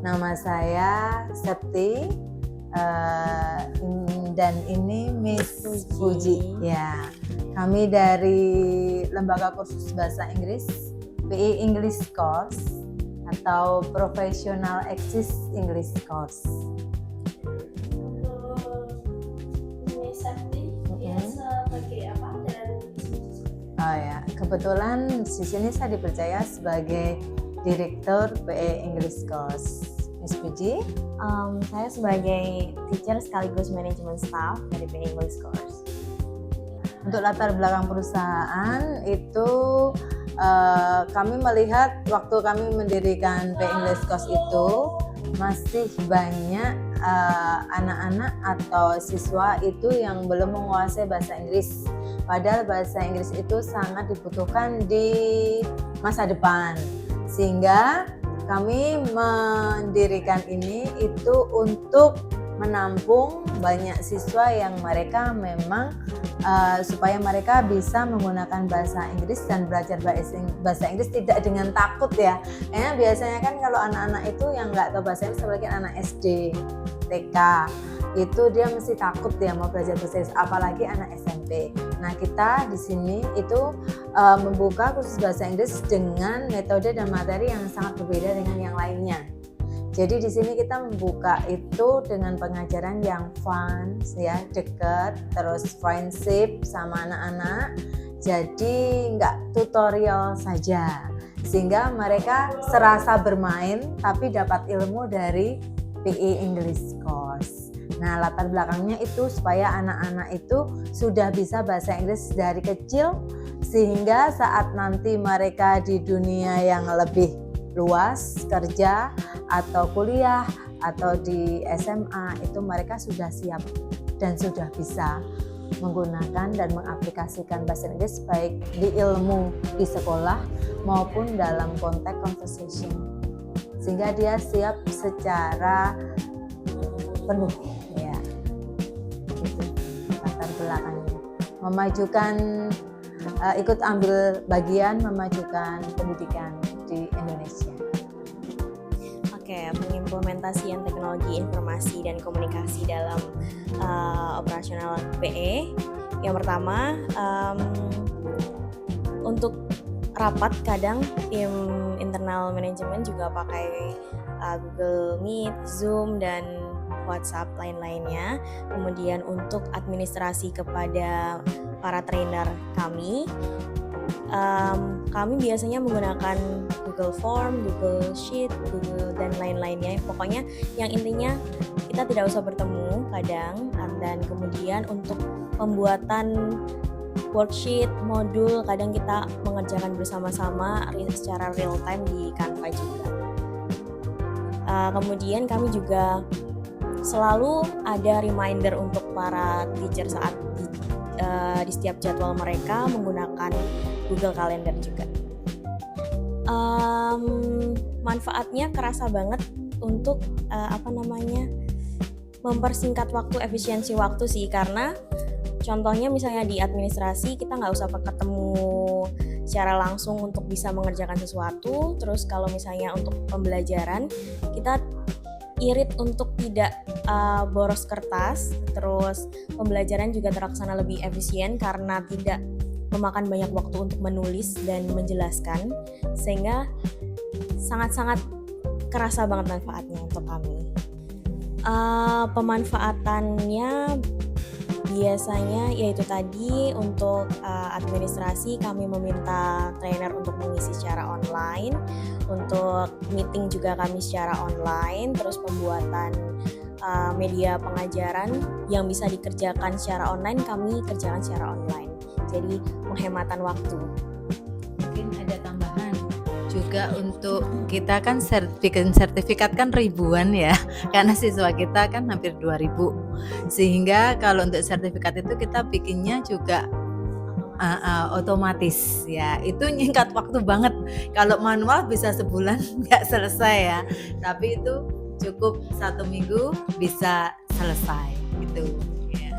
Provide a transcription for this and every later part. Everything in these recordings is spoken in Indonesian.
Nama saya Septi, dan ini Miss Puji. Ya, kami dari Lembaga Kursus Bahasa Inggris PE English Course atau Professional Exist English Course. Miss Septi, sebagai apa dan Oh ya, kebetulan di sini saya dipercaya sebagai Direktur PE English Course. Miss Puji? Saya sebagai teacher sekaligus manajemen staff dari PE English Course. Untuk latar belakang perusahaan itu kami melihat waktu kami mendirikan PE English Course itu masih banyak anak-anak atau siswa itu yang belum menguasai bahasa Inggris. Padahal bahasa Inggris itu sangat dibutuhkan di masa depan. Sehingga kami mendirikan ini itu untuk menampung banyak siswa yang mereka memang supaya mereka bisa menggunakan bahasa Inggris dan belajar bahasa Inggris tidak dengan takut ya. Biasanya kan kalau anak-anak itu yang nggak tahu bahasa Inggris, apalagi anak SD, TK, itu dia mesti takut dia mau belajar bahasa Inggris, apalagi anak SMP. Nah, kita di sini itu membuka kursus bahasa Inggris dengan metode dan materi yang sangat berbeda dengan yang lainnya. Jadi di sini kita membuka itu dengan pengajaran yang fun, ya, dekat, terus friendship sama anak-anak. Jadi nggak tutorial saja, sehingga mereka serasa bermain tapi dapat ilmu dari PE English Course. Nah, latar belakangnya itu supaya anak-anak itu sudah bisa bahasa Inggris dari kecil, sehingga saat nanti mereka di dunia yang lebih luas, kerja atau kuliah atau di SMA, itu mereka sudah siap dan sudah bisa menggunakan dan mengaplikasikan bahasa Inggris baik di ilmu di sekolah maupun dalam konteks conversation, sehingga dia siap secara penuh ya. Gitu latar belakangnya, memajukan ikut ambil bagian memajukan pendidikan di Indonesia. Oke, pengimplementasian teknologi informasi dan komunikasi dalam operasional PE. Yang pertama, untuk rapat kadang tim internal manajemen juga pakai Google Meet, Zoom, dan WhatsApp lain-lainnya. Kemudian untuk administrasi kepada para trainer kami biasanya menggunakan Google Form, Google Sheet, Google dan lain-lainnya. Pokoknya yang intinya kita tidak usah bertemu kadang. Dan kemudian untuk pembuatan worksheet, modul, kadang kita mengerjakan bersama-sama secara real time di Canva juga. Kemudian kami juga selalu ada reminder untuk para teacher saat di setiap jadwal mereka menggunakan Google Calendar juga. Manfaatnya kerasa banget untuk mempersingkat waktu, efisiensi waktu sih, karena contohnya misalnya di administrasi kita nggak usah ketemu secara langsung untuk bisa mengerjakan sesuatu. Terus kalau misalnya untuk pembelajaran kita irit untuk tidak boros kertas, terus pembelajaran juga terlaksana lebih efisien karena tidak memakan banyak waktu untuk menulis dan menjelaskan, sehingga sangat-sangat kerasa banget manfaatnya untuk kami. Pemanfaatannya biasanya yaitu tadi untuk administrasi kami meminta trainer untuk mengisi secara online, untuk meeting juga kami secara online, terus pembuatan media pengajaran yang bisa dikerjakan secara online kami kerjakan secara online. Jadi penghematan waktu. Mungkin ada tambahan juga untuk kita kan bikin sertifikat kan ribuan ya, karena siswa kita kan hampir 2000, sehingga kalau untuk sertifikat itu kita bikinnya juga otomatis ya. Itu nyingkat waktu banget. Kalau manual bisa sebulan nggak selesai ya, tapi itu cukup 1 minggu bisa selesai gitu ya.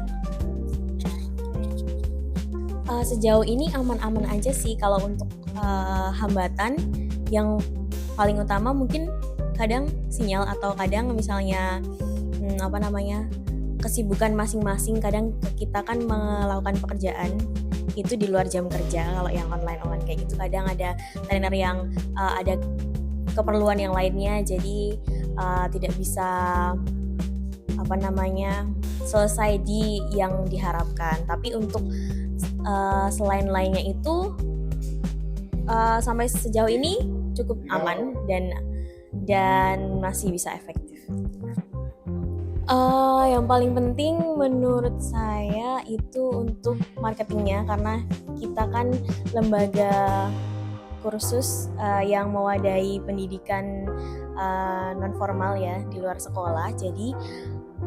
Sejauh ini aman-aman aja sih. Kalau untuk hambatan yang paling utama mungkin kadang sinyal atau kadang misalnya kesibukan masing-masing. Kadang kita kan melakukan pekerjaan itu di luar jam kerja. Kalau yang online kayak gitu kadang ada trainer yang ada keperluan yang lainnya, jadi tidak bisa selesai di yang diharapkan. Tapi untuk selain lainnya itu sampai sejauh ini cukup aman dan masih bisa efektif. Yang paling penting menurut saya itu untuk marketingnya, karena kita kan lembaga kursus yang mewadahi pendidikan non formal ya di luar sekolah. Jadi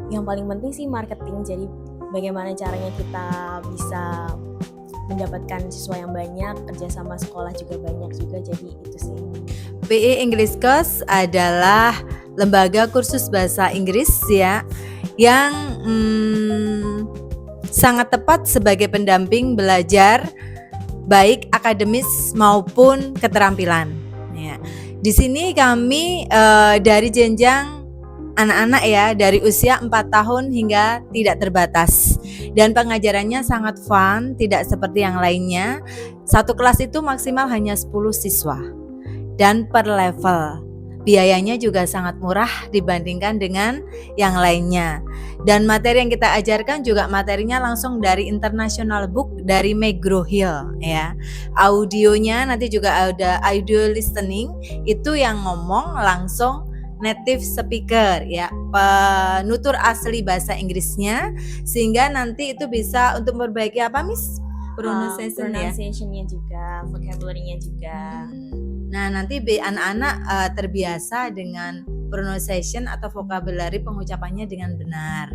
yang paling penting sih marketing. Jadi bagaimana caranya kita bisa mendapatkan siswa yang banyak, kerjasama sekolah juga banyak juga. Jadi itu sih. PE English Course adalah lembaga kursus bahasa Inggris ya yang sangat tepat sebagai pendamping belajar baik akademis maupun keterampilan. Ya. Di sini kami dari jenjang anak-anak ya, dari usia 4 tahun hingga tidak terbatas. Dan pengajarannya sangat fun, tidak seperti yang lainnya. Satu kelas itu maksimal hanya 10 siswa. Dan per level. Biayanya juga sangat murah dibandingkan dengan yang lainnya. Dan materi yang kita ajarkan juga materinya langsung dari international book dari McGraw Hill ya. Audionya nanti juga ada audio listening, itu yang ngomong langsung native speaker ya, penutur asli bahasa Inggrisnya, sehingga nanti itu bisa untuk memperbaiki apa Miss? Pronunciation-nya juga, vocabulary-nya juga. Nah, nanti anak-anak terbiasa dengan pronunciation atau vocabulary, pengucapannya dengan benar.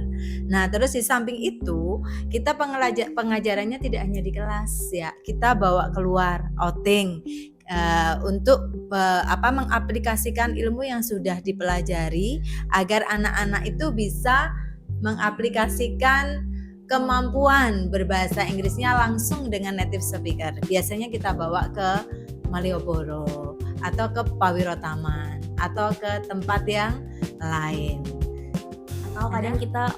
Nah, terus di samping itu, kita pengajarannya tidak hanya di kelas ya. Kita bawa keluar outing untuk mengaplikasikan ilmu yang sudah dipelajari agar anak-anak itu bisa mengaplikasikan kemampuan berbahasa Inggrisnya langsung dengan native speaker. Biasanya kita bawa ke Malioboro atau ke Pawirotaman atau ke tempat yang lain. Atau kadang kita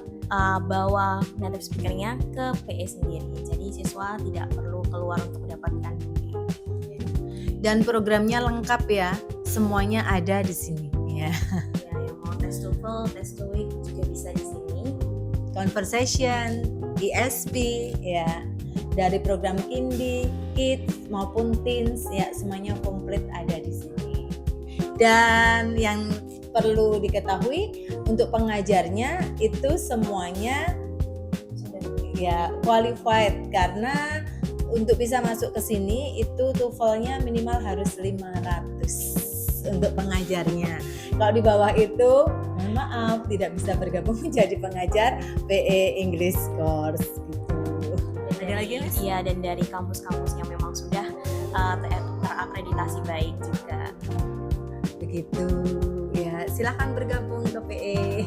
bawa native speaker-nya ke PE sendiri. Jadi siswa tidak perlu keluar untuk mendapatkan PE. Dan programnya lengkap ya, semuanya ada di sini ya. Ya, yang mau tes TOEFL, tes TOEIC juga bisa di sini. Conversation, ESP ya. Dari program Kindi, Kids maupun Teens ya, semuanya komplit ada di sini. Dan yang perlu diketahui untuk pengajarnya itu semuanya ya qualified, karena untuk bisa masuk ke sini itu TOEFL-nya minimal harus 500 untuk pengajarnya. Kalau di bawah itu, mohon maaf tidak bisa bergabung menjadi pengajar PE English Course gitu. Ada lagi Liz? Iya, dan dari kampus-kampus yang memang sudah terakreditasi baik juga. Begitu ya, silakan bergabung ke PE.